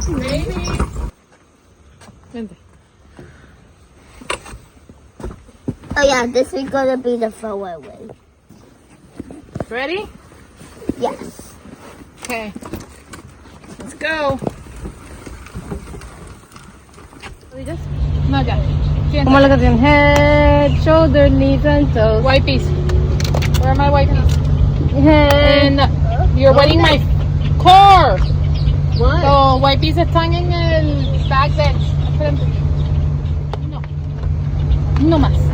Maybe. Vente. Oh yeah, this is gonna be the throwaway way. Ready? Yes. Okay. Let's go. No, ya. ¿Cómo la canción? Head, shoulder, knees and toes. Wipies. Where are my wipies? Head. And you're wetting my car. What? Los wipies están en el bag del frente. No. No más.